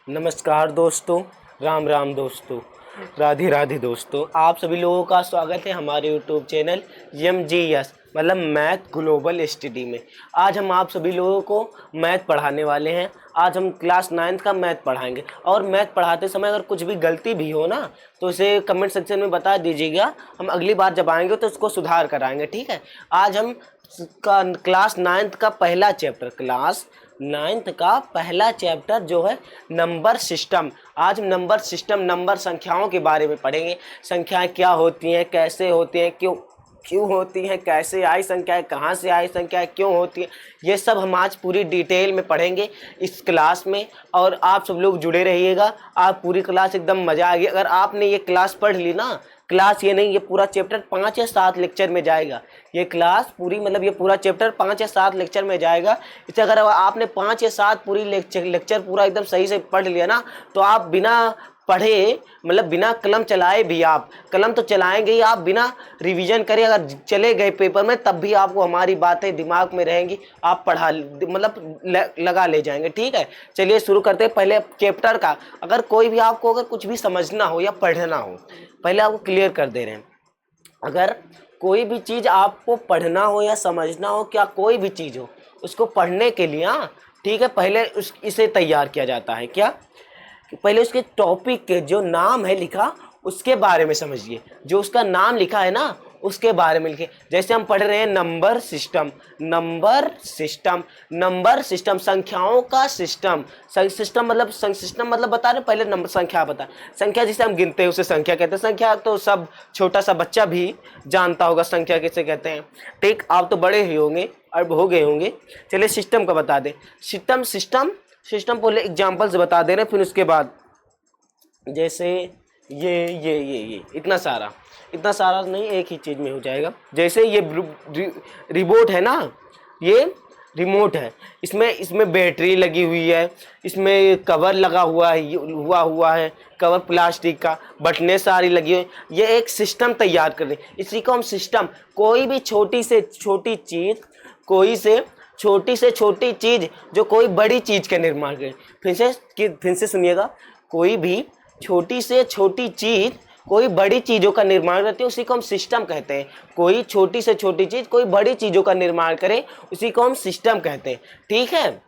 नमस्कार दोस्तों, राम राम दोस्तों, राधे राधे दोस्तों। आप सभी लोगों का स्वागत है हमारे यूट्यूब चैनल MGS मतलब मैथ ग्लोबल स्टडी में। आज हम आप सभी लोगों को मैथ पढ़ाने वाले हैं। आज हम क्लास 9th का मैथ पढ़ाएंगे और मैथ पढ़ाते समय अगर कुछ भी गलती भी हो ना तो इसे कमेंट सेक्शन में बता दीजिएगा। हम अगली बार जब आएंगे तो इसको सुधार कराएंगे, ठीक है। आज हम क्लास 9th का पहला चैप्टर जो है नंबर सिस्टम। आज हम नंबर सिस्टम, नंबर संख्याओं के बारे में पढ़ेंगे। संख्याएं क्या होती हैं, कैसे होती हैं, क्यों होती हैं, कैसे आई संख्याएं, कहाँ से आई संख्याएं, क्यों होती हैं, ये सब हम आज पूरी डिटेल में पढ़ेंगे इस क्लास में। और आप सब लोग जुड़े रहिएगा। आप पूरी क्लास एकदम मज़ा आएगी। अगर आपने ये क्लास पढ़ ली ना, क्लास ये नहीं, ये पूरा चैप्टर 5 या 7 लेक्चर में जाएगा। ये क्लास पूरी मतलब ये पूरा चैप्टर 5 या 7 लेक्चर में जाएगा। इसे अगर आपने 5 या 7 पूरी लेक्चर पूरा एकदम सही से पढ़ लिया ना तो आप बिना पढ़े मतलब बिना कलम चलाए भी, आप कलम तो चलाएंगे ही, आप बिना रिवीजन करे अगर चले गए पेपर में तब भी आपको हमारी बातें दिमाग में रहेंगी, आप पढ़ा मतलब लगा ले जाएंगे, ठीक है। चलिए शुरू करते हैं पहले चैप्टर का। अगर कोई भी आपको अगर कुछ भी समझना हो या पढ़ना हो, पहले आपको क्लियर कर दे रहे हैं। अगर कोई भी चीज़ आपको पढ़ना हो या समझना हो, क्या कोई भी चीज़ हो, उसको पढ़ने के लिए ठीक है, पहले इसे तैयार किया जाता है। क्या कि पहले उसके टॉपिक के जो नाम है लिखा उसके बारे में समझिए। जो उसका नाम लिखा है ना उसके बारे में लिखिए। जैसे हम पढ़ रहे हैं नंबर सिस्टम, नंबर सिस्टम संख्याओं का सिस्टम। सिस्टम मतलब बता रहे, पहले नंबर संख्या बता। संख्या जिसे हम गिनते हैं उसे संख्या कहते हैं। संख्या तो सब छोटा सा बच्चा भी जानता होगा संख्या किसे कहते हैं, ठीक। आप तो बड़े ही होंगे, अब हो गए होंगे। चलिए सिस्टम का बता दें। सिस्टम पहले एग्जाम्पल से बता दे रहे, फिर उसके बाद जैसे ये इतना सारा नहीं, एक ही चीज़ में हो जाएगा। जैसे ये रिमोट है ना, ये रिमोट है, इसमें बैटरी लगी हुई है, इसमें कवर लगा हुआ है, कवर प्लास्टिक का, बटनें सारी लगी हुई। ये एक सिस्टम तैयार कर रही, इसी को हम सिस्टम। कोई भी छोटी से छोटी चीज़ जो कोई बड़ी चीज़ का निर्माण करे। फिर से सुनिएगा। कोई भी छोटी से छोटी चीज़ कोई बड़ी चीज़ों का निर्माण करती है, उसी को हम सिस्टम कहते हैं। कोई छोटी से छोटी चीज़ कोई बड़ी चीज़ों का निर्माण करे, उसी को हम सिस्टम कहते हैं, ठीक है।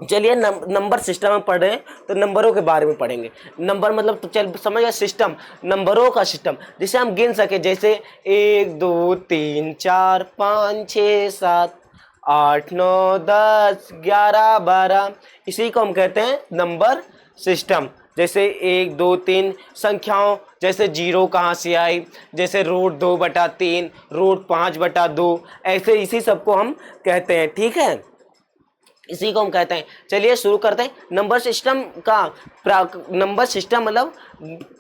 चलिए नंबर सिस्टम में पढ़ रहे हैं तो नंबरों के बारे में पढ़ेंगे। नंबर मतलब तो चल समझ सिस्टम, नंबरों का सिस्टम जिसे हम गिन सके। जैसे 1 2 3 4 5 6 7 8 9 10 11 12, इसी को हम कहते हैं नंबर सिस्टम। जैसे 1 2 3 संख्याओं, जैसे 0 कहाँ से आई, जैसे √2/3, √5/2, ऐसे इसी सबको हम कहते हैं, ठीक है। इसी को हम कहते हैं। चलिए शुरू करते हैं नंबर सिस्टम का। नंबर सिस्टम मतलब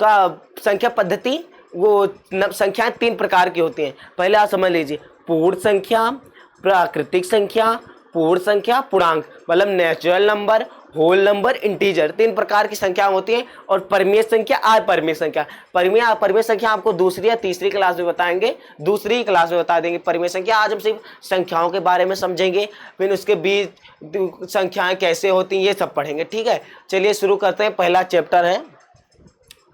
का संख्या पद्धति। वो संख्याएं 3 प्रकार की होती हैं। पहले आप समझ लीजिए, पूर्ण संख्या, प्राकृतिक संख्या, पूर्ण संख्या, पूर्णांक मतलब natural number, whole number, integer. 3 प्रकार की संख्या होती हैं। और परिमेय संख्या, अपरिमेय संख्या। परिमेय संख्या आपको दूसरी या तीसरी क्लास में बताएंगे, दूसरी क्लास में बता देंगे परिमेय संख्या। आज हम सिर्फ संख्याओं के बारे में समझेंगे, फिर उसके बीच संख्याएं कैसे होती हैं ये सब पढ़ेंगे, ठीक है। चलिए शुरू करते हैं, पहला चैप्टर है,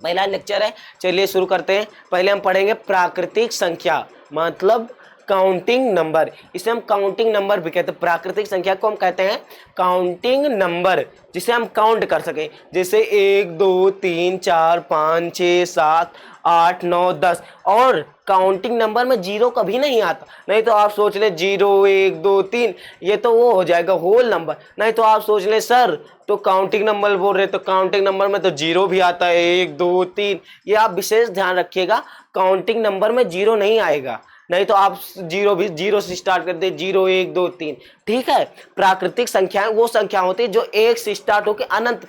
पहला लेक्चर है। चलिए शुरू करते हैं। पहले हम पढ़ेंगे प्राकृतिक संख्या मतलब काउंटिंग नंबर। इसे हम काउंटिंग नंबर भी कहते हैं। प्राकृतिक संख्या को हम कहते हैं काउंटिंग नंबर, जिसे हम काउंट कर सके। जैसे 1 2 3 4 5 6 7 8 9 10। और काउंटिंग नंबर में 0 कभी नहीं आता। नहीं तो आप सोच ले 0 1 2 3, ये तो वो हो जाएगा होल नंबर। नहीं तो आप सोच ले सर तो काउंटिंग नंबर बोल रहे, तो काउंटिंग नंबर में तो 0 भी आता है, 1 2 3। ये आप विशेष ध्यान रखिएगा, काउंटिंग नंबर में 0 नहीं आएगा। नहीं तो आप 0 से स्टार्ट कर दे, 0 1 2 3, ठीक है। प्राकृतिक संख्याएं वो संख्या होती है जो 1 से स्टार्ट होकर अनंत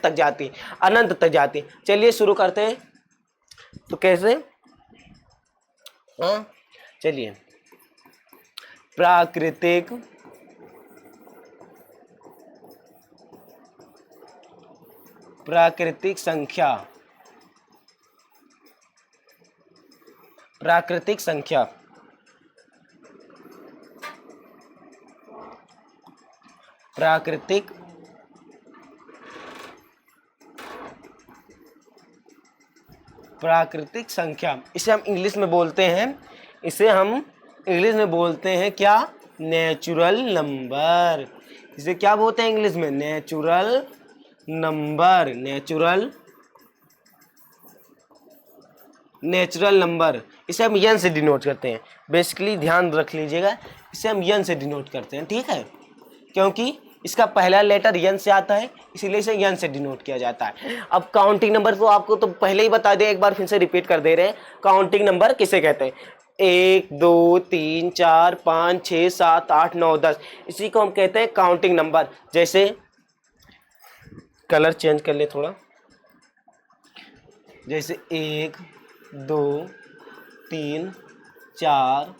तक जाती। चलिए शुरू करते हैं। तो कैसे, हाँ चलिए। प्राकृतिक संख्या प्राकृतिक संख्या, प्राकृतिक प्राकृतिक संख्या, इसे हम इंग्लिश में बोलते हैं, इसे हम इंग्लिश में बोलते हैं क्या, नेचुरल नंबर। इसे क्या बोलते हैं इंग्लिश में, नेचुरल नंबर, नेचुरल नंबर। इसे हम यन से डिनोट करते हैं, बेसिकली ध्यान रख लीजिएगा, इसे हम यन से डिनोट करते हैं, ठीक है, क्योंकि इसका पहला लेटर यन से आता है, इसीलिए इसे यन से डिनोट किया जाता है। अब काउंटिंग नंबर तो आपको तो पहले ही बता दें, एक बार फिर से रिपीट कर दे रहे हैं, काउंटिंग नंबर किसे कहते हैं, 1 2 3 4 5 6 7 8 9 10, इसी को हम कहते हैं काउंटिंग नंबर। जैसे कलर चेंज कर ले थोड़ा, जैसे 1 2 3 4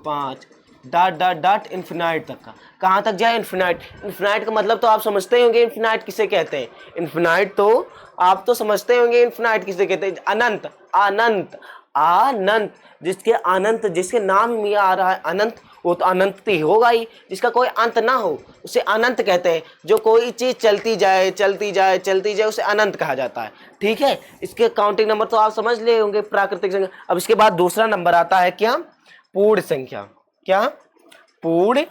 5 डॉट डॉट डॉट इन्फिनाइट तक का, कहाँ तक जाए, इन्फिनाइट। इन्फिनाइट का मतलब तो आप समझते ही होंगे, इन्फिनाइट किसे कहते हैं, इन्फिनाइट तो आप तो समझते होंगे, इन्फिनाइट किसे कहते हैं, अनंत, अनंत, अनंत, जिसके अनंत, जिसके नाम में आ रहा है अनंत, वो तो अनंत ही होगा ही, जिसका कोई अंत ना हो उसे अनंत कहते हैं। जो कोई चीज चलती जाए चलती जाए चलती जाए उसे अनंत कहा जाता है, ठीक है। इसके काउंटिंग नंबर तो आप समझ ले होंगे, प्राकृतिक संख्या। अब इसके बाद दूसरा नंबर आता है क्या, पूर्ण संख्या, क्या, पूर्ण,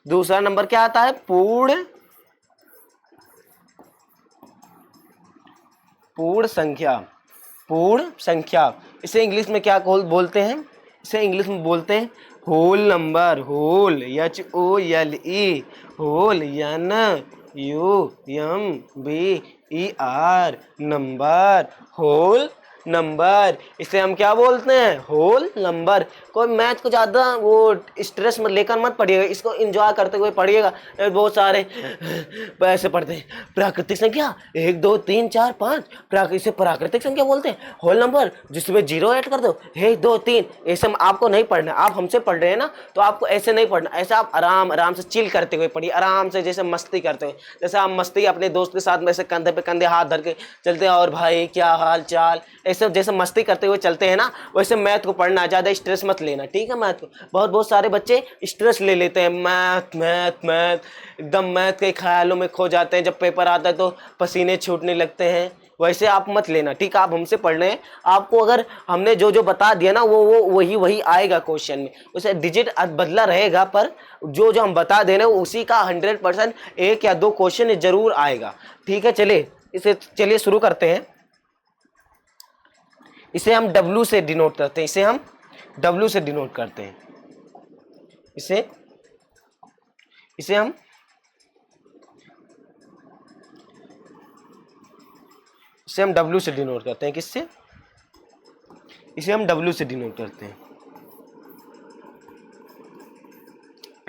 दूसरा नंबर क्या आता है, पूर्ण, पूर्ण संख्या, पूर्ण संख्या। इसे इंग्लिश में क्या बोलते हैं, इसे इंग्लिश में बोलते हैं whole number, whole, HOLE, whole, NUMBER, number, whole number, इसे हम क्या बोलते हैं, होल नंबर। कोई मैथ को ज़्यादा वो स्ट्रेस में लेकर मत पढ़िएगा, इसको एंजॉय करते हुए पढ़िएगा। बहुत सारे ऐसे पढ़ते हैं, प्राकृतिक संख्या 1 2 3 4 5, इसे प्राकृतिक संख्या बोलते हैं, होल नंबर जिसमें 0 ऐड कर दो, 1 2 3, ऐसे आपको नहीं पढ़ना, आप हमसे पढ़ रहे हैं ना, तो आपको ऐसे नहीं पढ़ना, ऐसे आप आराम आराम से चिल करते हुए पढ़िए, आराम से, जैसे मस्ती करते हुए, जैसे आप मस्ती अपने दोस्त के साथ में ऐसे कंधे पे कंधे हाथ धर के चलते हैं, और भाई क्या हाल चाल, ऐसे जैसे मस्ती करते हुए चलते हैं ना, वैसे मैथ को पढ़ना, ज़्यादा स्ट्रेस मत लेना, ठीक है। मैथ को बहुत सारे बच्चे स्ट्रेस ले लेते हैं, मैथ मैथ मैथ, एकदम मैथ के ख्यालों में खो जाते हैं, जब पेपर आता है तो पसीने छूटने लगते हैं, वैसे आप मत लेना, ठीक है। आप हमसे पढ़ रहे हैं, आपको अगर हमने जो जो बता दिया ना, वो वही आएगा क्वेश्चन में, उसे डिजिट बदला रहेगा, पर जो जो हम बता दे रहे हैं उसी का 100% 1 या 2 क्वेश्चन जरूर आएगा, ठीक है। चलिए शुरू करते हैं। इसे हम W से डिनोट करते हैं, इसे हम W से डिनोट करते हैं, इसे हम W से डिनोट करते हैं, किससे, इसे हम W से डिनोट करते हैं,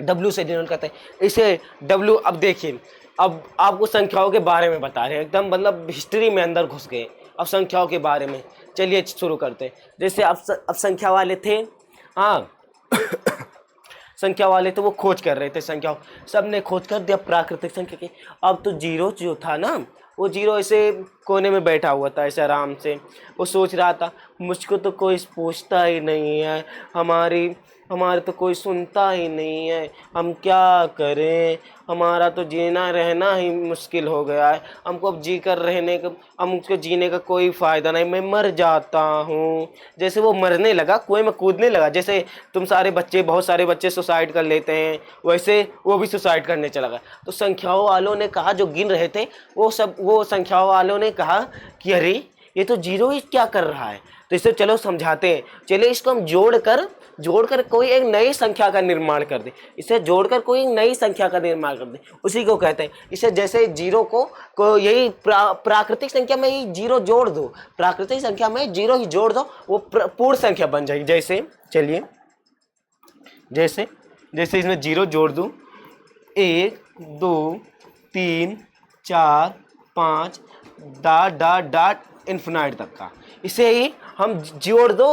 W से डिनोट करते हैं इसे W। अब देखिए, अब आपको संख्याओं के बारे में बता रहे हैं, एकदम मतलब हिस्ट्री में अंदर घुस गए, अब संख्याओं के बारे में। चलिए शुरू करते हैं। जैसे अब संख्या वाले थे, हाँ संख्या वाले थे, वो खोज कर रहे थे संख्याओं, सबने खोज कर दिया प्राकृतिक संख्या की। अब तो जीरो जो था ना, वो जीरो ऐसे कोने में बैठा हुआ था, ऐसे आराम से, वो सोच रहा था मुझको तो कोई पूछता ही नहीं है, हमारे तो कोई सुनता ही नहीं है, हम क्या करें, हमारा तो जीना रहना ही मुश्किल हो गया है, हमको अब हमको जीने का कोई फ़ायदा नहीं, मैं मर जाता हूँ। जैसे वो मरने लगा, कुएं में कूदने लगा, जैसे बहुत सारे बच्चे सुसाइड कर लेते हैं, वैसे वो भी सुसाइड करने चला गया। तो संख्याओं वालों ने कहा, जो गिन रहे थे वो संख्याओं वालों ने कहा कि अरे ये तो जीरो ही क्या कर रहा है, तो इसे चलो समझाते हैं, चलिए इसको हम जोड़कर कोई एक नई संख्या का निर्माण कर दे, इसे जोड़कर कोई नई संख्या का निर्माण कर दे, उसी को कहते हैं। इसे जैसे जीरो को यही प्राकृतिक संख्या में ही जीरो जोड़ दो, प्राकृतिक संख्या में जीरो ही जोड़ दो, वो पूर्ण संख्या बन जाएगी। जैसे चलिए, जैसे इसमें जीरो जोड़ दूं, 1 2 3 4 5 डॉट डॉट डॉट इन्फिनाइट तक का, इसे ही हम जोड़ दो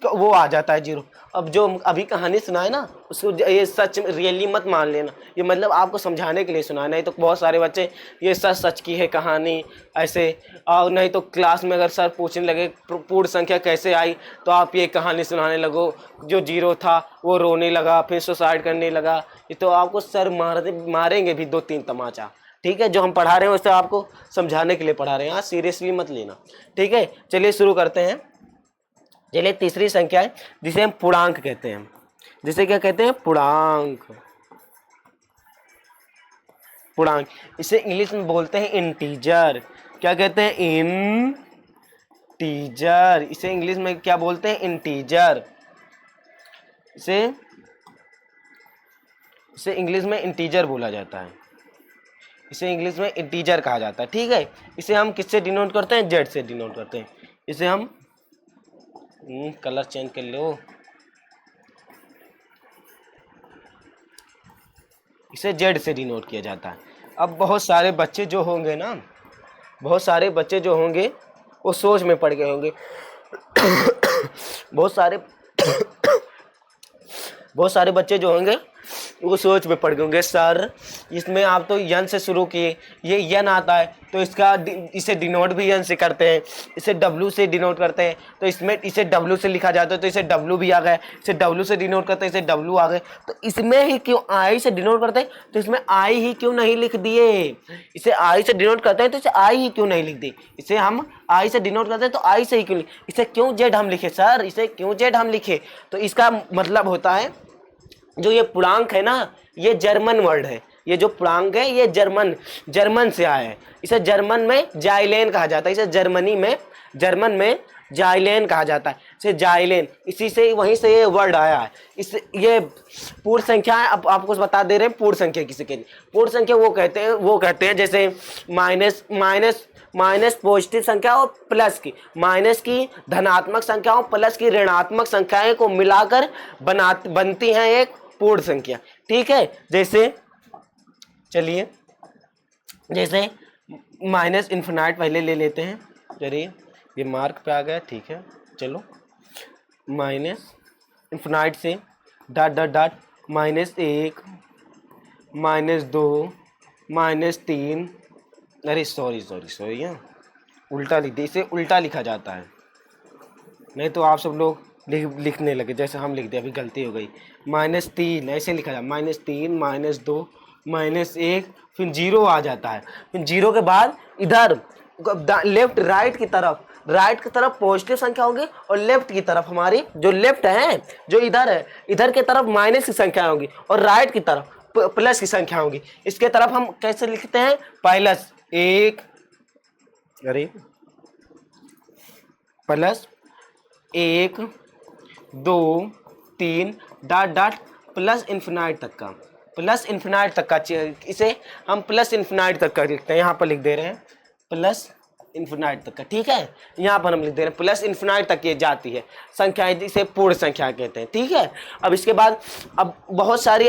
वो आ जाता है जीरो। अब जो अभी कहानी सुनाए ना उसको ये सच रियली मत मान लेना, ये मतलब आपको समझाने के लिए सुना, नहीं तो बहुत सारे बच्चे ये सच सच की है कहानी ऐसे, और नहीं तो क्लास में अगर सर पूछने लगे पूर्ण संख्या कैसे आई तो आप ये कहानी सुनाने लगो, जो जीरो था वो रोने लगा फिर सुसाइड करने लगा, ये तो आपको सर मारेंगे भी 2-3 तमाचा। ठीक है, जो हम पढ़ा रहे हैं उससे आपको समझाने के लिए पढ़ा रहे हैं, सीरियसली मत लेना। ठीक है, चलिए शुरू करते हैं। चलिए तीसरी संख्या है जिसे हम पूर्णांक कहते हैं, जिसे क्या कहते हैं, पूर्णांक। पूर्णांक, इसे इंग्लिश में बोलते हैं इंटीजर। क्या कहते हैं, इंटीजर। इसे इंग्लिश में क्या बोलते हैं, इंटीजर। इसे इंग्लिश में इंटीजर बोला जाता है, इसे इंग्लिश में इंटीजर कहा जाता है। ठीक है, इसे हम किससे डिनोट करते हैं, जेड से डिनोट करते हैं। इसे हम कलर चेंज कर लो, इसे जेड से डिनोट किया जाता है। अब बहुत सारे बच्चे जो होंगे ना, बहुत सारे बच्चे जो होंगे वो सोच में पड़ गए होंगे बहुत सारे बच्चे जो होंगे वो सोच में पड़ गए होंगे, सर इसमें आप तो यन से शुरू किए, ये यन आता है तो इसे डिनोट भी यन से करते हैं, इसे डब्ल्यू से डिनोट करते हैं, तो इसमें इसे डब्ल्यू से लिखा जाता है तो इसे डब्ल्यू भी आ गया, इसे डब्ल्यू से डिनोट करते हैं इसे डब्ल्यू आ गए, तो इसमें ही क्यों आई से डिनोट करते हैं तो इसमें आई ही क्यों नहीं लिख दिए, इसे आई से डिनोट करते हैं तो इसे आई ही क्यों नहीं लिख दी, इसे हम आई से डिनोट करते हैं तो आई से ही क्यों, इसे क्यों जेड हम लिखे सर, इसे क्यों जेड हम लिखे, तो इसका मतलब होता है जो ये पूर्णांक है ना ये जर्मन वर्ड है, ये जो पूर्णांक है ये जर्मन से आया है, इसे जर्मन में जाइलेन कहा जाता है, इसे जर्मन में जाइलेन कहा जाता है, इसे जाइलेन, इसी से वहीं से ये वर्ड आया है। इस ये पूर्ण संख्या है, अब आपको बता दे रहे हैं पूर्ण संख्या किसे कहते हैं। पूर्ण संख्या वो कहते हैं जैसे माइनस पॉजिटिव संख्या और प्लस की, माइनस की धनात्मक संख्या और प्लस की ऋणात्मक संख्याएं को मिलाकर बनती हैं एक पूर्ण संख्या। ठीक है, जैसे चलिए जैसे माइनस इन्फिनाइट पहले ले लेते हैं, चलिए ये मार्क पे आ गया, ठीक है चलो, माइनस इन्फिनाइट से डॉट डॉट डॉट -1 -2 -3, अरे सॉरी यहाँ उल्टा लिख दिया, इसे उल्टा लिखा जाता है, नहीं तो आप सब लोग लिखने लगे जैसे हम लिख दिए, अभी गलती हो गई। -3 ऐसे लिखा जाए, -3 -2 -1 फिर 0 आ जाता है, फिर 0 के बाद इधर लेफ्ट राइट की तरफ पॉजिटिव संख्या होगी और लेफ्ट की तरफ हमारी जो लेफ्ट है जो इधर है इधर की तरफ माइनस की संख्या होगी और राइट की तरफ प्लस की संख्या होगी। इसके तरफ हम कैसे लिखते हैं, +1 +1 2 3 डॉट डॉट प्लस इन्फिनाइट तक का, इसे हम प्लस इन्फिनाइट तक का लिखते हैं, यहाँ पर लिख दे रहे हैं प्लस इन्फिनाइट तक का। ठीक है, यहाँ पर हम लिख दे रहे हैं प्लस इन्फिनाइट तक ये जाती है संख्याएं, जिसे पूर्ण संख्या कहते हैं। ठीक है, अब इसके बाद अब बहुत सारे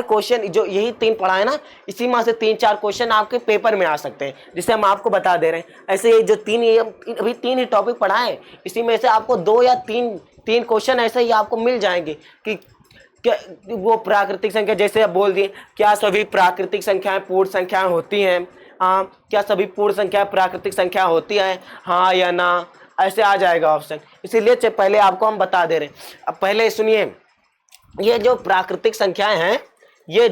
क्वेश्चन जो यही 3 पढ़ा है ना, इसी में से 3-4 क्वेश्चन आपके पेपर में आ सकते हैं, जिसे हम आपको बता दे रहे हैं। ऐसे ये जो अभी 3 ही टॉपिक पढ़ाए, इसी में से आपको 2 या 3 क्वेश्चन ऐसे ही आपको मिल जाएंगे कि क्या वो प्राकृतिक संख्या, जैसे आप बोल दिए क्या सभी प्राकृतिक संख्याएं पूर्ण संख्याएं होती हैं, हाँ क्या सभी पूर्ण संख्या प्राकृतिक संख्या होती है, हाँ या ना, ऐसे आ जाएगा ऑप्शन। इसीलिए पहले आपको हम बता दे रहे हैं। अब पहले सुनिए, ये जो प्राकृतिक संख्याएं हैं, ये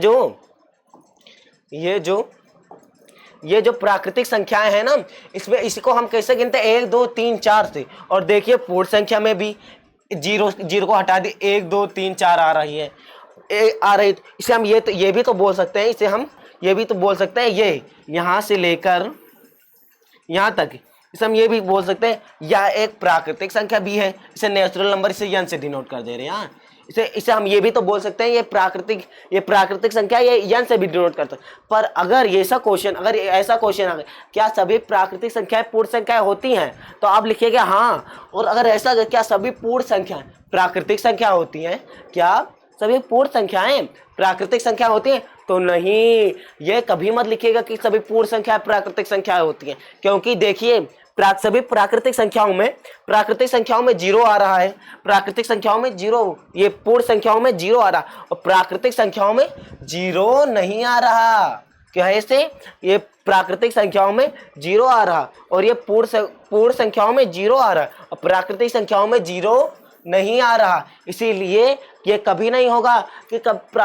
जो प्राकृतिक संख्याएं हैं ना, इसमें इसको हम कैसे गिनते हैं, 1 2 3 4 से। और देखिए पूर्ण संख्या में भी जीरो को हटा दी, 1 2 3 4 आ रही है, इसे हम ये भी तो बोल सकते हैं, इसे हम ये भी तो बोल सकते हैं, ये यहाँ से लेकर यहाँ तक, इसे हम ये भी बोल सकते हैं यह एक प्राकृतिक संख्या भी है, इसे नेचुरल नंबर, इसे यन से डिनोट कर दे रहे हैं। हाँ, इसे हम ये भी तो बोल सकते हैं ये प्राकृतिक संख्या ये यन से भी डिनोट करते हैं। पर अगर ऐसा क्वेश्चन आ गया क्या सभी प्राकृतिक संख्याएं पूर्ण संख्याएं होती हैं, तो आप लिखिएगा हाँ। और अगर ऐसा क्या सभी पूर्ण संख्याएं प्राकृतिक संख्या होती हैं, क्या सभी पूर्ण संख्याएं प्राकृतिक संख्या होती हैं, तो नहीं, ये कभी मत लिखिएगा कि सभी पूर्ण संख्या प्राकृतिक संख्या होती हैं, क्योंकि देखिए सभी प्राकृतिक संख्याओं में जीरो आ रहा है, प्राकृतिक संख्याओं में जीरो, ये पूर्ण संख्याओं में जीरो आ रहा, और प्राकृतिक संख्याओं में जीरो नहीं आ रहा। क्या है इसे? ये प्राकृतिक संख्याओं में जीरो आ रहा और ये पूर्ण संख्याओं में जीरो आ रहा और प्राकृतिक संख्याओं में जीरो नहीं आ रहा। इसीलिए ये कभी नहीं होगा कि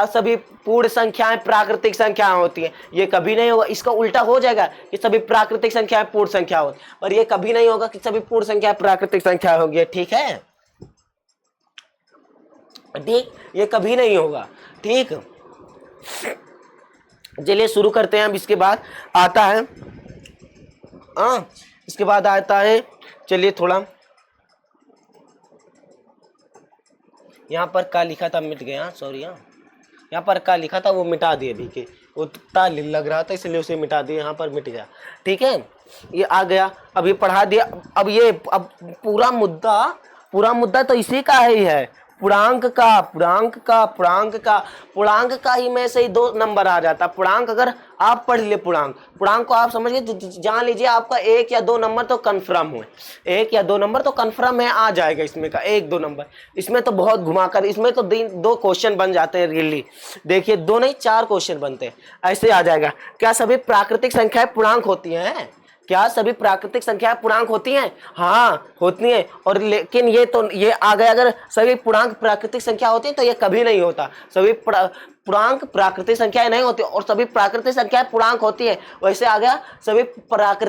सभी पूर्ण संख्याएं प्राकृतिक संख्याएं होती हैं, ये कभी नहीं होगा। इसका उल्टा हो जाएगा कि सभी प्राकृतिक संख्याएं पूर्ण संख्या होती, पर ये कभी नहीं होगा कि सभी पूर्ण संख्याएं प्राकृतिक संख्या होगी। ठीक है, ठीक, ये कभी नहीं होगा। ठीक, चलिए शुरू करते हैं। अब इसके बाद आता है इसके बाद आता है, चलिए थोड़ा यहाँ पर क्या लिखा था मिट गया, सॉरी। यहाँ पर क्या लिखा था वो मिटा दिए भी के, वो तालिल लग रहा था इसलिए उसे मिटा दिए, यहाँ पर मिट गया। ठीक है, ये आ गया, अब ये पढ़ा दिया। अब पूरा मुद्दा तो इसी का ही है, पूर्णांक का ही में से ही 2 नंबर आ जाता। पूर्णांक अगर आप पढ़ ले, पूर्णांक को आप समझ गए, जान लीजिए आपका 1 या 2 नंबर तो कंफर्म हुए, 1 या 2 नंबर तो कंफर्म है, आ जाएगा इसमें का 1-2 नंबर। इसमें तो बहुत घुमाकर, इसमें तो 2 क्वेश्चन बन जाते हैं रियली, देखिए 2 नहीं 4 क्वेश्चन बनते हैं, ऐसे आ जाएगा। क्या सभी प्राकृतिक संख्याएं पूर्णांक होती हैं? क्या सभी प्राकृतिक संख्याएं पूर्णांक होती हैं? हाँ होती हैं। और लेकिन ये आ गया, अगर सभी पूर्णांक प्राकृतिक संख्या होती है तो ये कभी नहीं होता। सभी पूर्णांक प्राकृतिक संख्याएं नहीं होती और सभी प्राकृतिक संख्याएं पूर्णांक होती है। वैसे आ गया सभी पूर्णांक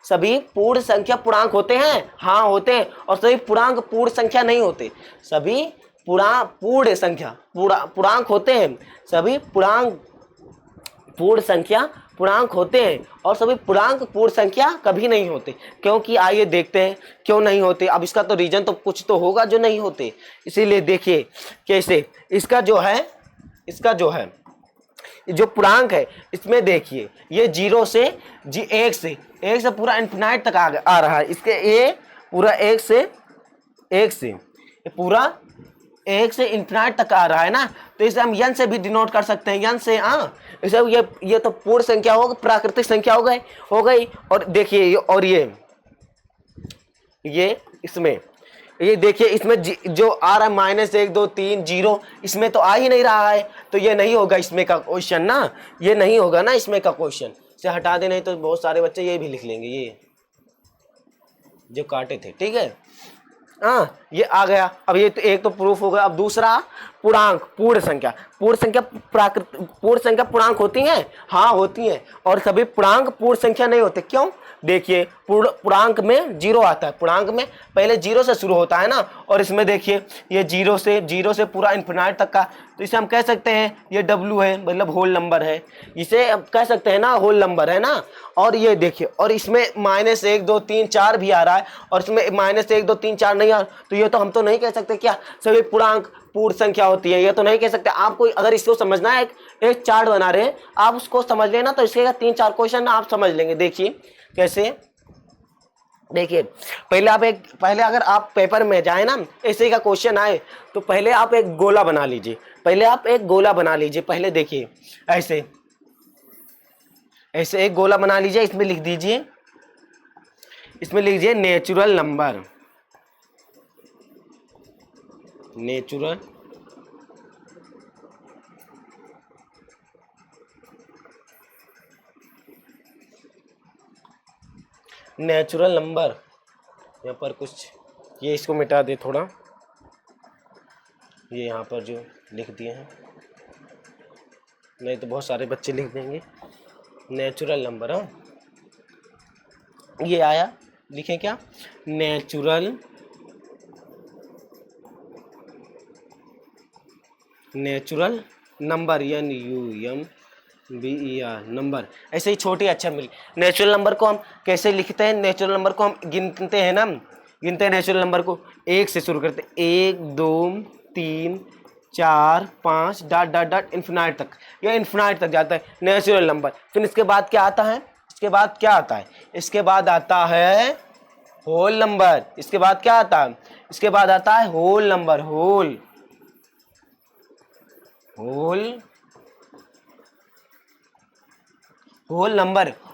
सभी पूर्ण संख्या पूर्णांक होते हैं, हाँ होते हैं। और सभी पूर्णांक पूर्ण संख्या नहीं होते, सभी पूर्ण संख्या पूर्णांक होते हैं, सभी पूर्णांक पूर्ण संख्या पूर्णांक होते हैं और सभी पूर्णांक पूर्ण संख्या कभी नहीं होते। क्योंकि आइए देखते हैं क्यों नहीं होते। अब इसका तो रीजन तो कुछ तो होगा जो नहीं होते, इसीलिए देखिए कैसे। इसका जो है जो पूर्णांक है, इसमें देखिए ये 0 से 1 से पूरा इन्फिनाइट तक आ रहा है। इसके ये पूरा 1 से पूरा 1 से इन्फिनाइट तक आ रहा है ना, तो इसे हम n से भी डिनोट कर सकते हैं, n से। इसे ये तो पूर्ण संख्या होगी, प्राकृतिक संख्या हो गई। और देखिए और ये इसमें ये देखिए, इसमें जो आ रहा है -1 2 3 0, इसमें तो आ ही नहीं रहा है, तो ये नहीं होगा इसमें का क्वेश्चन ना, ये नहीं होगा ना इसमें का क्वेश्चन। से हटा दे, नहीं तो बहुत सारे बच्चे ये भी लिख लेंगे, ये जो काटे थे। ठीक है, ये आ गया। अब ये तो एक तो प्रूफ हो गया। अब दूसरा पूर्ण संख्या पूर्णांक होती हैं, हाँ होती हैं। और सभी पूर्णांक पूर्ण संख्या नहीं होते। क्यों? देखिए पूर्णांक में 0 आता है, पूर्णांक में पहले 0 से शुरू होता है ना, और इसमें देखिए ये 0 से पूरा इन्फिनाइट तक का, तो इसे हम कह सकते हैं ये W है, मतलब होल नंबर है, इसे अब कह सकते हैं ना, होल नंबर है ना। और ये देखिए, और इसमें -1 2 3 4 भी आ रहा है, और इसमें -1 2 3 4 नहीं आ, तो ये तो हम तो नहीं कह सकते क्या सभी पूर्णांक पूर्ण संख्या होती है, ये तो नहीं कह सकते। आपको अगर इसको समझना है, एक चार्ट बना रहे हैं, आप उसको समझ लेना, तो इसके 3-4 क्वेश्चन आप समझ लेंगे। देखिए कैसे, देखिए पहले अगर आप पेपर में जाए ना, ऐसे का क्वेश्चन आए, तो पहले आप एक गोला बना लीजिए, पहले देखिए ऐसे एक गोला बना लीजिए। इसमें लिख दीजिए, नेचुरल नंबर, नेचुरल नंबर। यहाँ पर कुछ ये इसको मिटा दे थोड़ा, ये यहाँ पर जो लिख दिए हैं, नहीं तो बहुत सारे बच्चे लिख देंगे नेचुरल नंबर। ये आया, लिखें क्या, नेचुरल नंबर, NUMBER नंबर। ऐसे ही छोटे अक्षर मिल। नेचुरल नंबर को हम कैसे लिखते हैं? नेचुरल नंबर को हम गिनते हैं ना, नेचुरल नंबर को 1 से शुरू करते हैं, 1 2 3 4 5 डॉट इन्फिनाइट तक, ये इन्फिनाइट तक जाता है नेचुरल नंबर। फिर इसके बाद क्या आता है? इसके बाद आता है होल नंबर। इसके बाद क्या आता है? इसके बाद आता है whole number, whole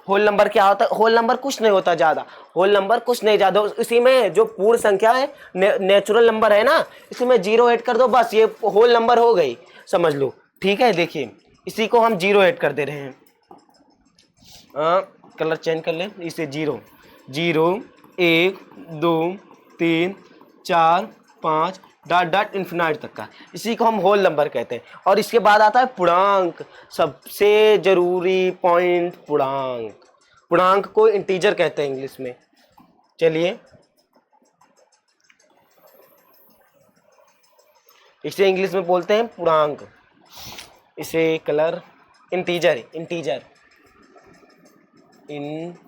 whole number क्या होता है? होल नंबर कुछ नहीं होता ज़्यादा, होल नंबर कुछ नहीं ज़्यादा, इसी में जो पूर्ण संख्या है, नेचुरल नंबर है ना, इसी में जीरो ऐड कर दो, बस ये होल नंबर हो गई, समझ लो। ठीक है, देखिए इसी को हम जीरो ऐड कर दे रहे हैं। कलर चेंज कर लें, इसे जीरो, जीरो, एक, दो, तीन, चार, पाँच, डॉट डॉट इन्फिनाइट तक का, इसी को हम होल नंबर कहते हैं। और इसके बाद आता है पूर्णांक, सबसे जरूरी पॉइंट, पूर्णांक। पूर्णांक को इंटीजर कहते हैं इंग्लिश में। चलिए, इसे इंग्लिश में बोलते हैं पूर्णांक। इसे colour integer, integer, integer,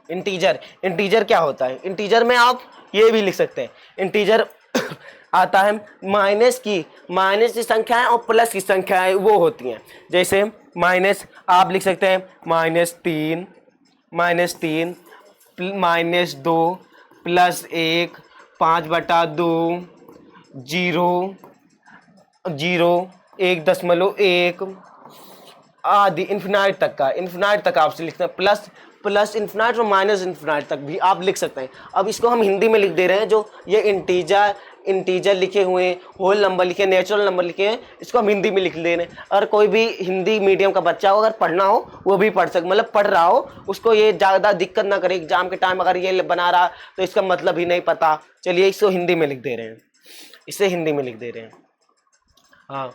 integer, integer क्या होता है? इंटीजर में आप ये भी लिख सकते हैं, इंटीजर आता है माइनस की संख्याएं और प्लस की संख्याएं वो होती हैं। जैसे माइनस आप लिख सकते हैं -3, -3, -2, +1, 5/2, 0, 0, 1.1 आदि इन्फिनाइट तक का, इन्फिनाइट तक आपसे लिखते हैं, प्लस इन्फिनाइट और माइनस इन्फिनाइट तक भी आप लिख सकते हैं। अब इसको हम हिंदी में लिख दे रहे हैं, जो ये इंटीजर लिखे हुए हैं, होल नंबर लिखे, नेचुरल नंबर लिखे हैं, इसको हम हिंदी में लिख दे रहे हैं। अगर कोई भी हिंदी मीडियम का बच्चा हो, अगर पढ़ना हो वो भी पढ़ सके, मतलब पढ़ रहा हो, उसको ये ज़्यादा दिक्कत ना करे एग्जाम के टाइम, अगर ये बना रहा तो इसका मतलब ही नहीं पता। चलिए इसको हिंदी में लिख दे रहे हैं, इसे हिंदी में लिख दे रहे हैं। हाँ,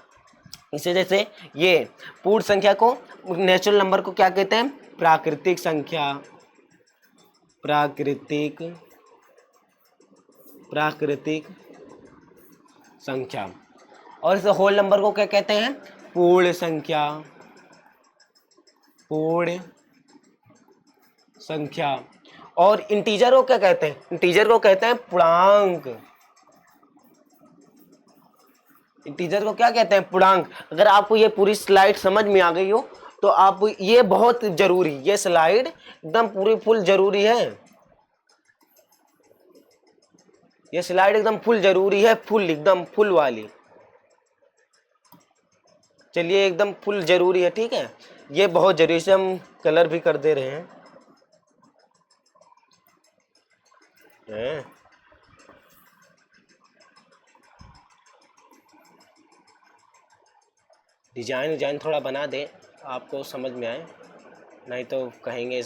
इसे जैसे ये पूर्ण संख्या को, नेचुरल नंबर को क्या कहते हैं? प्राकृतिक संख्या, प्राकृतिक संख्या। और इस होल नंबर को क्या कहते हैं? पूर्ण संख्या, पूर्ण संख्या। और इंटीजर को क्या कहते हैं? इंटीजर को कहते हैं पूर्णांक। इंटीजर को क्या कहते हैं? पूर्णांक। अगर आपको ये पूरी स्लाइड समझ में आ गई हो तो आप, ये बहुत जरूरी, ये स्लाइड एकदम पूरी फुल जरूरी है, ये स्लाइड एकदम फुल जरूरी है, फुल एकदम फुल वाली। चलिए एकदम फुल जरूरी है, ठीक है, ये बहुत जरूरी, से हम कलर भी कर दे रहे हैं। डिजाइन थोड़ा बना दें, आपको समझ में आए, नहीं तो कहेंगे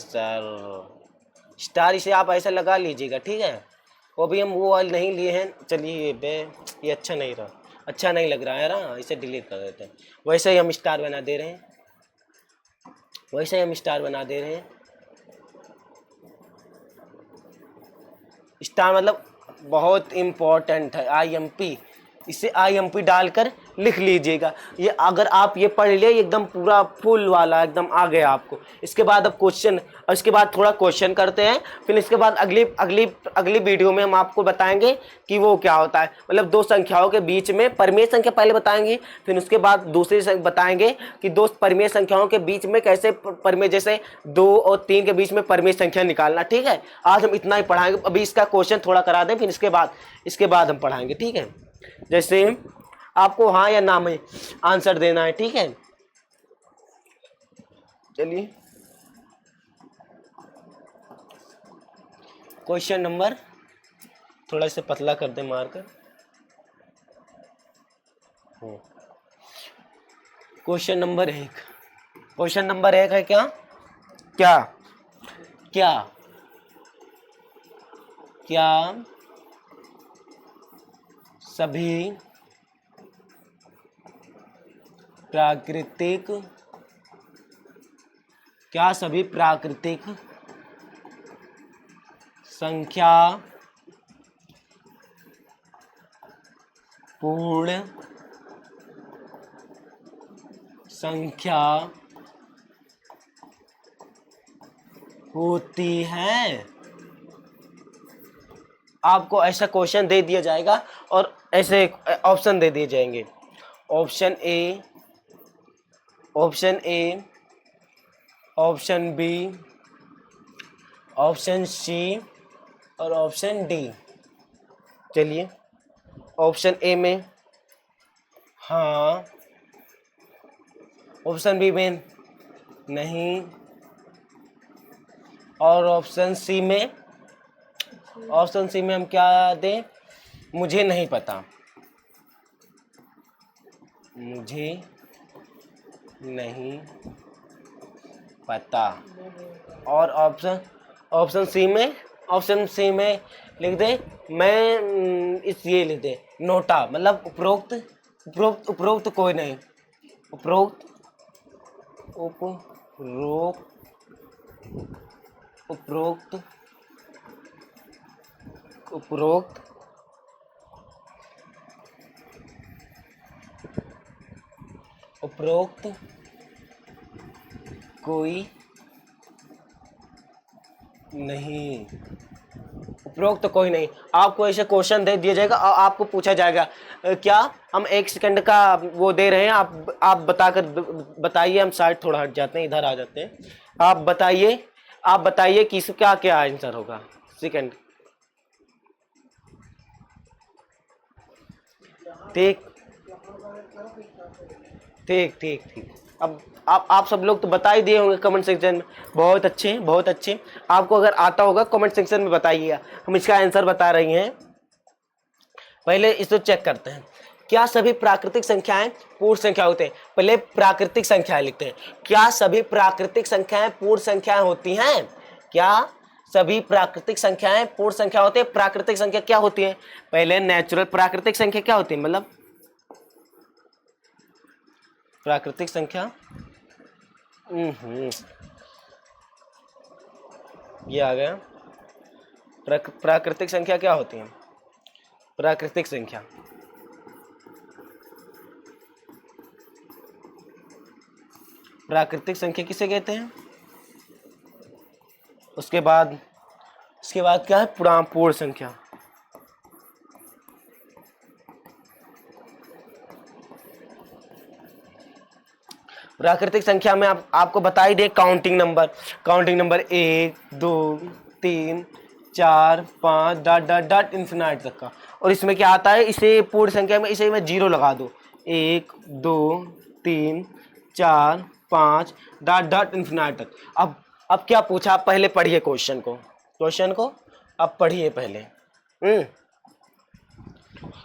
स्टार इसे आप ऐसा लगा लीजिएगा, ठीक है। वो भी हम वो वाले नहीं लिए हैं। चलिए ये अच्छा नहीं रहा, अच्छा नहीं लग रहा है ना, इसे डिलीट कर देते हैं। वैसे ही हम स्टार बना दे रहे हैं, वैसे ही हम स्टार बना दे रहे हैं। स्टार मतलब बहुत इम्पोर्टेंट है, IMP, इसे IMP डालकर लिख लीजिएगा। ये अगर आप ये पढ़ लिए एकदम पूरा फुल वाला एकदम आ गया आपको। इसके बाद अब क्वेश्चन, और इसके बाद थोड़ा क्वेश्चन करते हैं, फिर इसके बाद अगली वीडियो में हम आपको बताएंगे कि वो क्या होता है, मतलब दो संख्याओं के बीच में परिमेय संख्या पहले बताएंगे, फिर उसके बाद दूसरी बताएंगे कि दो परिमेय संख्याओं के बीच में कैसे परिमेय, जैसे 2 और 3 के बीच में परिमेय संख्या निकालना। ठीक है, आज हम इतना ही पढ़ाएंगे, अभी इसका क्वेश्चन थोड़ा करा दें, फिर इसके बाद हम पढ़ाएंगे। ठीक है, जैसे आपको हाँ या ना में आंसर देना है, ठीक है। चलिए क्वेश्चन नंबर थोड़ा सा पतला कर दे मारकर। क्वेश्चन नंबर 1, क्वेश्चन नंबर 1 है क्या? क्या क्या क्या सभी प्राकृतिक, क्या सभी प्राकृतिक संख्या पूर्ण संख्या होती है? आपको ऐसा क्वेश्चन दे दिया जाएगा और ऐसे ऑप्शन दे दिए जाएंगे। Option A, option A, option B, option C और ऑप्शन डी। चलिए ऑप्शन ए में हाँ, ऑप्शन बी में नहीं। और ऑप्शन सी में, ऑप्शन सी में हम क्या दें? मुझे नहीं पता, मुझे नहीं पता। और ऑप्शन ऑप्शन सी में, ऑप्शन सी में लिख दे, मैं इस ये लिख दे, नोटा, मतलब उपरोक्त, उपरोक्त, उपरोक्त कोई नहीं, उपरोक्त, उपरोक्त, उपरोक्त, उपरोक्त उपरोक्त कोई नहीं, उपरोक्त तो कोई नहीं। आपको ऐसे क्वेश्चन दे दिया जाएगा और आपको पूछा जाएगा क्या हम 1 सेकंड का वो दे रहे हैं, आप बताकर बताइए। हम साइड थोड़ा हट जाते हैं, इधर आ जाते हैं। आप बताइए, आप बताइए कि इसका क्या आंसर होगा। सेकंड, ठीक ठीक ठीक ठीक। अब आप सब लोग तो बता ही दिए होंगे कमेंट सेक्शन में। बहुत अच्छे, बहुत अच्छे। आपको अगर आता होगा कमेंट सेक्शन में बताइएगा। हम इसका आंसर बता रही हैं। पहले इसको चेक करते हैं। क्या सभी प्राकृतिक संख्याएं पूर्ण संख्या होते हैं? पहले प्राकृतिक संख्याएं लिखते हैं। क्या सभी प्राकृतिक संख्याएं पूर्ण संख्याएं होती हैं? क्या सभी प्राकृतिक संख्याएं पूर्ण संख्या होती है? प्राकृतिक संख्या क्या होती है? पहले नेचुरल प्राकृतिक संख्या क्या होती है, मतलब प्राकृतिक संख्या, ये आ गया। प्राकृतिक संख्या क्या होती है? प्राकृतिक संख्या, प्राकृतिक संख्या किसे कहते हैं? उसके बाद क्या है? पूर्ण संख्या। प्राकृतिक संख्या में आपको बता ही दे, counting number 1 2 3 4 5 dot dot dot infinite तक का। और इसमें क्या आता है, इसे पूर्ण संख्या में इसे मैं 0 लगा दूँ, 1 2 3 4 5 डॉट डॉट इन्फिनाइट तक। अब क्या पूछा? आप पहले पढ़िए क्वेश्चन को आप पढ़िए पहले।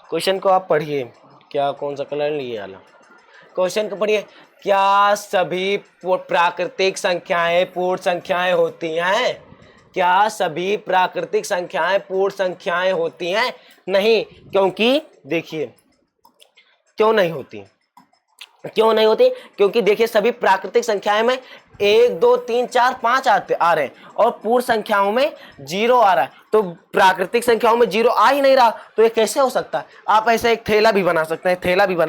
क्वेश्चन को आप पढ़िए। क्या, कौन सा कलर लिए वाला? क्वेश्चन को पढ़िए। क्या सभी प्राकृतिक संख्याएं पूर्ण संख्याएं होती हैं? क्या सभी प्राकृतिक संख्याएं पूर्ण संख्याएं होती हैं? नहीं, क्योंकि देखिए क्यों नहीं होती, क्यों नहीं होती? क्योंकि देखिए सभी प्राकृतिक संख्याएं में 1 2 3 4 5 आ रहे हैं और पूर्ण संख्याओं में 0 आ रहा है। तो प्राकृतिक संख्याओं में 0 आ ही नहीं रहा, तो ये कैसे हो सकता है? आप ऐसे एक थैला भी बना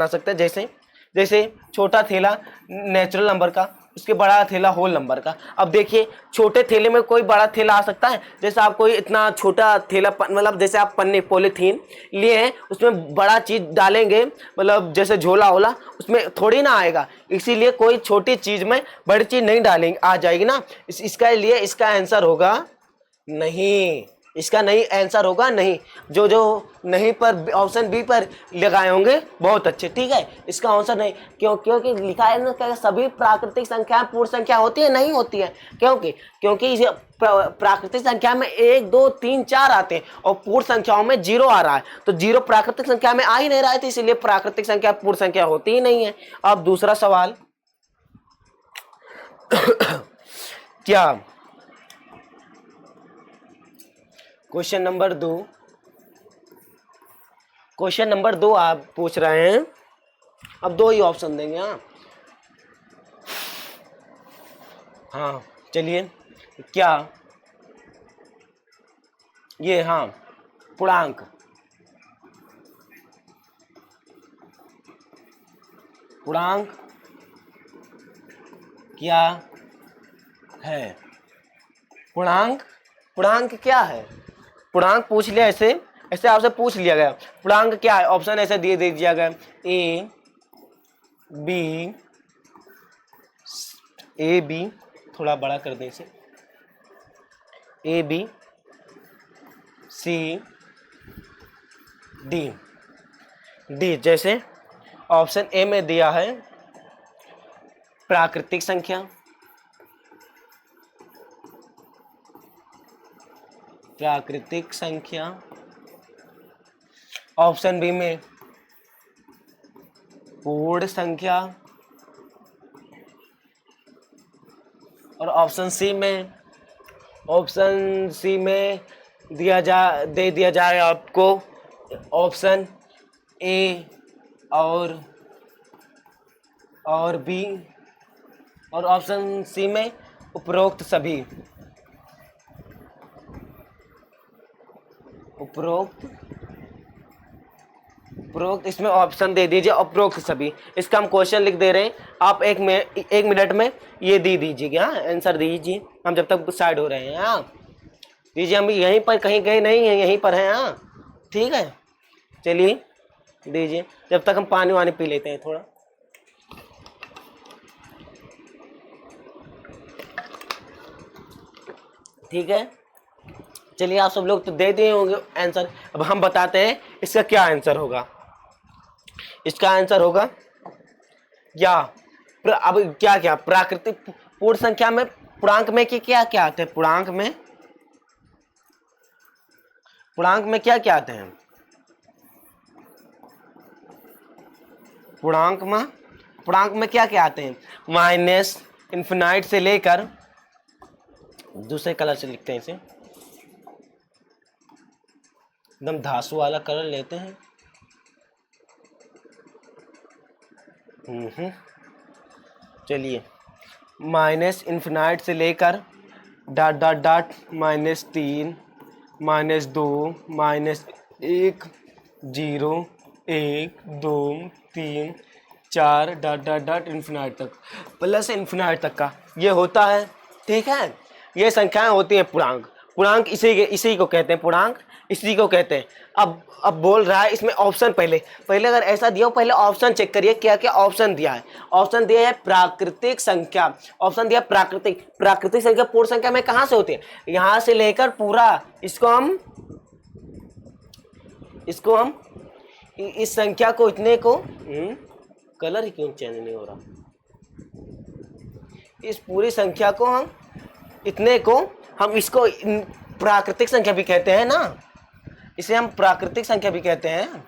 सकते हैं, जैसे छोटा थैला नेचुरल नंबर का, उसके बड़ा थैला होल नंबर का। अब देखिए छोटे थैले में कोई बड़ा थैला आ सकता है? जैसे आप कोई इतना छोटा थैला, मतलब जैसे आप पन्ने पॉलीथीन लिए हैं, उसमें बड़ा चीज डालेंगे, मतलब जैसे झोला होला, उसमें थोड़ी ना आएगा। इसीलिए कोई छोटी चीज में बड़ी चीज नहीं डालेंगे, आ जाएगी ना। इसका लिए इसका आंसर होगा नहीं। इसका नहीं आंसर होगा नहीं। जो जो नहीं पर ऑप्शन बी पर लगाए होंगे बहुत अच्छे, ठीक है। इसका आंसर नहीं, क्योंकि लिखा है ना कि सभी प्राकृतिक संख्याएं पूर्ण संख्या होती है, नहीं होती है। क्योंकि प्राकृतिक संख्या में 1 2 3 4 आते हैं और पूर्ण संख्याओं में 0 आ रहा है, तो 0 प्राकृतिक संख्या में आ ही नहीं रहा है, तो इसीलिए प्राकृतिक संख्या पूर्ण संख्या होती ही नहीं है। अब दूसरा सवाल क्या क्वेश्चन नंबर 2 आप पूछ रहे हैं। अब 2 ही ऑप्शन देंगे। हाँ चलिए, क्या ये, हाँ, पूर्णांक क्या है? पूर्णांक क्या है? पूर्णांक पूछ लिया, ऐसे आपसे पूछ लिया गया पूर्णांक क्या है। ऑप्शन ऐसे दे दिया गया, ए बी, थोड़ा बड़ा कर दें इसे, ए बी सी डी। जैसे ऑप्शन ए में दिया है प्राकृतिक संख्या, प्राकृतिक संख्या, ऑप्शन बी में पूर्ण संख्या, और ऑप्शन सी में दे दिया जाए आपको ऑप्शन ए और बी, और ऑप्शन सी में उपरोक्त सभी। उपरोक्त इसमें ऑप्शन दे दीजिए उपरोक्त सभी। इसका हम क्वेश्चन लिख दे रहे हैं, आप एक मिनट में ये दे दीजिएगा, आंसर दीजिए, हम जब तक साइड हो रहे हैं। हाँ दीजिए, हम यहीं पर कहीं गए नहीं हैं, यहीं पर हैं। हाँ ठीक है, चलिए दीजिए, जब तक हम पानी वानी पी लेते हैं थोड़ा। ठीक है, चलिए आप सब लोग तो दे दिए होंगे आंसर। अब हम बताते हैं इसका क्या आंसर होगा। इसका आंसर होगा या अब क्या प्राकृतिक पूर्ण संख्या में पूर्णांक में क्या क्या आते हैं? पूर्णांक में क्या क्या आते हैं? पूर्णांक में क्या क्या आते हैं? माइनस इन्फिनाइट से लेकर, दूसरे कलर से लिखते हैं इसे, एकदम धांसू वाला कलर लेते हैं। चलिए, माइनस इन्फिनाइट से लेकर dot dot dot -3 -2 -1 0 1 2 3 4 dot dot dot infinite तक, प्लस इन्फिनाइट तक का ये होता है। ठीक है, ये संख्याएं होती हैं पूर्णांक इसी को कहते हैं पूर्णांक, इसी को कहते हैं। अब बोल रहा है इसमें ऑप्शन, पहले अगर ऐसा दिया हो, पहले ऑप्शन चेक करिए क्या क्या ऑप्शन दिया है। ऑप्शन दिया है प्राकृतिक संख्या, ऑप्शन दिया प्राकृतिक संख्या पूर्ण संख्या में कहां से होती है? यहां से लेकर पूरा, इसको हम इस संख्या को, इतने को, कलर ही क्यों चेंज नहीं हो रहा? इस पूरी संख्या को हम, इतने को हम इसको प्राकृतिक संख्या भी कहते हैं ना, इसे हम प्राकृतिक संख्या भी कहते हैं,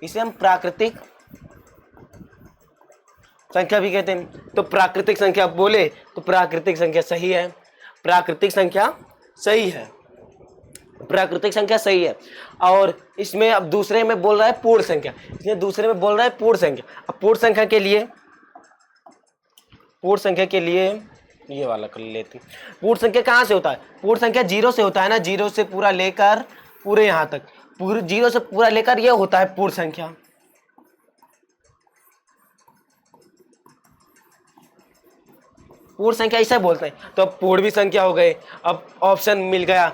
इसे हम प्राकृतिक संख्या भी कहते हैं। तो प्राकृतिक संख्या बोले तो प्राकृतिक संख्या सही है, प्राकृतिक संख्या सही है, प्राकृतिक संख्या सही है। और इसमें अब दूसरे में बोल रहा है पूर्ण संख्या, इसमें दूसरे में बोल रहा है पूर्ण संख्या। अब पूर्ण संख्या के लिए ये वाला कर लेते हैं। पूर्ण संख्या कहाँ से होता है? पूर्ण संख्या 0 से होता है ना, 0 से पूरा लेकर पूरे यहाँ तक, पूरे 0 से पूरा लेकर ये होता है पूर्ण संख्या। पूर्ण संख्या इसे बोलते हैं। तो अब पूर्ण भी संख्या हो गए। अब ऑप्शन मिल गया,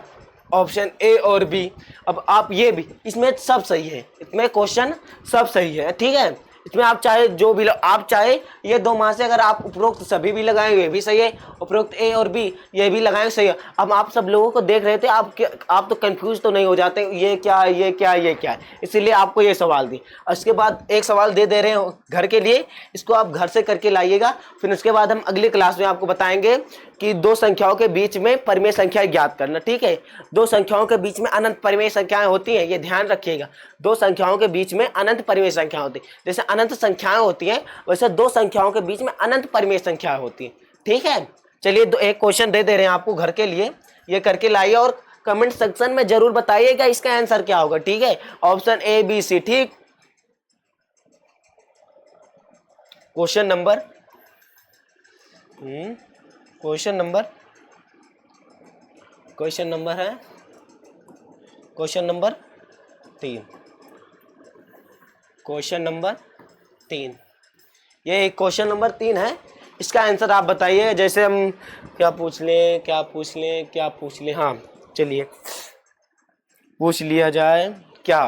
ऑप्शन ए और बी। अब आप ये भी, इसमें सब सही है, इसमें क्वेश्चन सब सही है। ठीक है, इसमें आप चाहे जो भी आप चाहे ये दो माह से अगर आप उपरोक्त सभी भी लगाएंगे ये भी सही है, उपरोक्त ए और बी ये भी लगाएंगे सही है। अब आप सब लोगों को देख रहे थे, आप तो कंफ्यूज तो नहीं हो जाते ये क्या है, ये क्या है, ये क्या है, इसीलिए आपको ये सवाल दी। उसके बाद एक सवाल दे रहे हैं घर के लिए, इसको आप घर से करके लाइएगा। फिर उसके बाद हम अगली क्लास में आपको बताएंगे कि दो संख्याओं के बीच में परिमेय संख्या ज्ञात करना। ठीक है, दो संख्याओं के बीच में अनंत परिमेय संख्याएं होती हैं, ये ध्यान रखिएगा। दो संख्याओं के बीच में अनंत परिमेय संख्या होती है, जैसे अनंत संख्याएं होती हैं वैसे दो संख्याओं के बीच में अनंत परिमेय संख्या होती है। ठीक है, चलिए एक क्वेश्चन दे रहे हैं आपको घर के लिए, ये करके लाइए और कमेंट सेक्शन में जरूर बताइएगा इसका आंसर क्या होगा। ठीक है, ऑप्शन ए बी सी। ठीक, क्वेश्चन नंबर है क्वेश्चन नंबर 3। क्वेश्चन नंबर 3, ये क्वेश्चन नंबर 3 है। इसका आंसर आप बताइए। जैसे हम क्या पूछ लें, हाँ चलिए पूछ लिया जाए क्या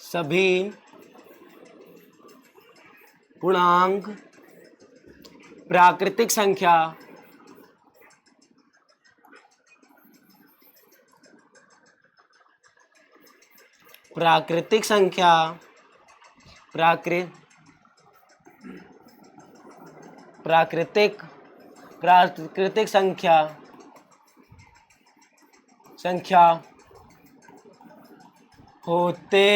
सभी पूर्णांक प्राकृतिक संख्या, प्राकृतिक संख्या, प्राकृतिक संख्या होते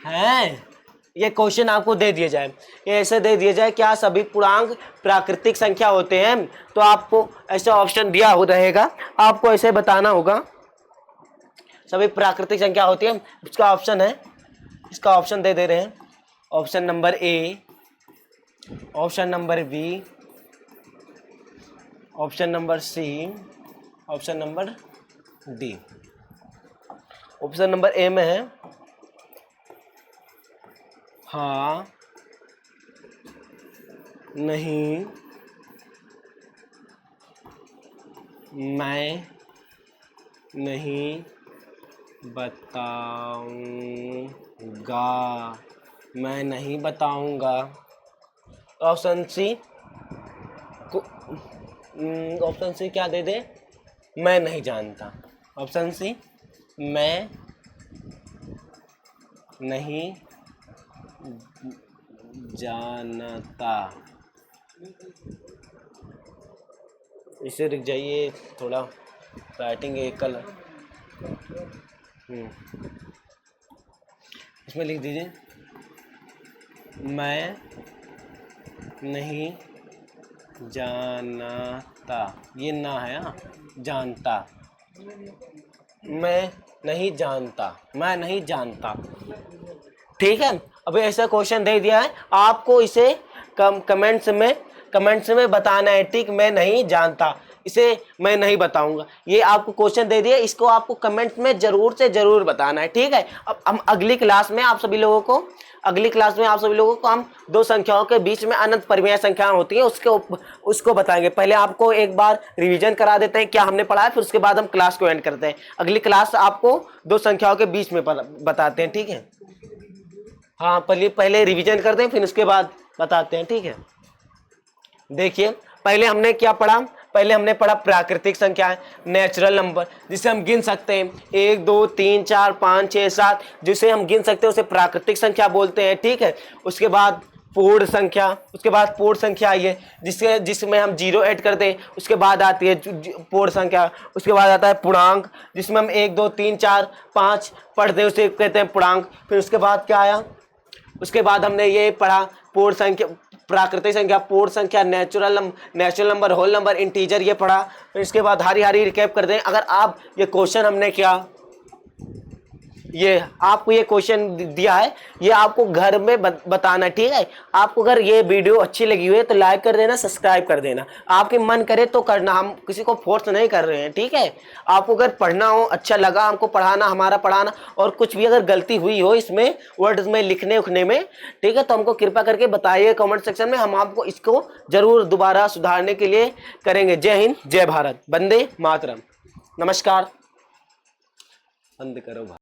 हैं। ये क्वेश्चन आपको दे दिया जाए, ये ऐसे दे दिया जाए, क्या सभी पूर्णांक प्राकृतिक संख्या होते हैं, तो आपको ऐसा ऑप्शन दिया हो रहेगा, आपको ऐसे बताना होगा सभी प्राकृतिक संख्या होती है। इसका ऑप्शन है, इसका ऑप्शन दे रहे हैं, option number A, option number B, option number C, option number D. Option number A में है हाँ, नहीं, मैं नहीं बताऊंगा, मैं नहीं बताऊंगा। ऑप्शन सी, ऑप्शन सी क्या दे दे, मैं नहीं जानता। ऑप्शन सी, मैं नहीं जानता। इसे रुक जाइए, थोड़ा राइटिंग एक कलर इसमें लिख दीजिए, मैं नहीं जानता, ये ना है, हाँ, जानता, मैं नहीं जानता, मैं नहीं जानता। ठीक है, अभी ऐसा क्वेश्चन दे दिया है, आपको इसे कमेंट्स में बताना है, ठीक, मैं नहीं जानता, इसे मैं नहीं बताऊंगा। ये आपको क्वेश्चन दे दिया, इसको आपको कमेंट में जरूर से जरूर बताना है, ठीक है। अब हम अगली क्लास में आप सभी लोगों को हम दो संख्याओं के बीच में अनंत परिमेय संख्याएं होती है उसको बताएंगे। पहले आपको एक बार रिवीजन करा देते हैं क्या हमने पढ़ा है, फिर उसके बाद हम क्लास को एंड करते हैं। अगली क्लास आपको दो संख्याओं के बीच में बताते हैं, ठीक है। हाँ, पहले रिवीजन करते हैं, फिर उसके बाद बताते हैं, ठीक है। देखिए, पहले हमने क्या पढ़ा, पहले हमने पढ़ा प्राकृतिक संख्या है, नेचुरल नंबर, जिसे हम गिन सकते हैं 1 2 3 4 5 6 7, जिसे हम गिन सकते हैं उसे प्राकृतिक संख्या बोलते हैं, ठीक है। उसके बाद पूर्ण संख्या, उसके बाद पूर्ण संख्या आई है जिसमें हम 0 ऐड करते हैं, उसके बाद आती है पूर्ण संख्या, उसके बाद आता है पूर्णांक, जिसमें हम 1 2 3 4 5 पढ़ते हैं, उसे कहते हैं पूर्णांक। फिर उसके बाद क्या आया, उसके बाद हमने ये पढ़ा पूर्ण संख्या, प्राकृतिक संख्या, पूर्ण संख्या, natural number, whole number, integer, ये पढ़ा। फिर इसके बाद हारी रिकैप कर दें। अगर आप ये क्वेश्चन हमने क्या, ये आपको ये क्वेश्चन दिया है, ये आपको घर में बताना, ठीक है। आपको अगर ये वीडियो अच्छी लगी हुई है तो लाइक कर देना, सब्सक्राइब कर देना, आपके मन करे तो करना, हम किसी को फोर्स नहीं कर रहे हैं, ठीक है। आपको अगर पढ़ना हो, अच्छा लगा हमको पढ़ाना, हमारा पढ़ाना, और कुछ भी अगर गलती हुई हो इसमें वर्ड्स में लिखने उखने में, ठीक है, तो हमको कृपा करके बताइए कमेंट सेक्शन में, हम आपको इसको जरूर दोबारा सुधारने के लिए करेंगे। जय हिंद, जय भारत, वंदे मातरम, नमस्कार। बंद करो भाई।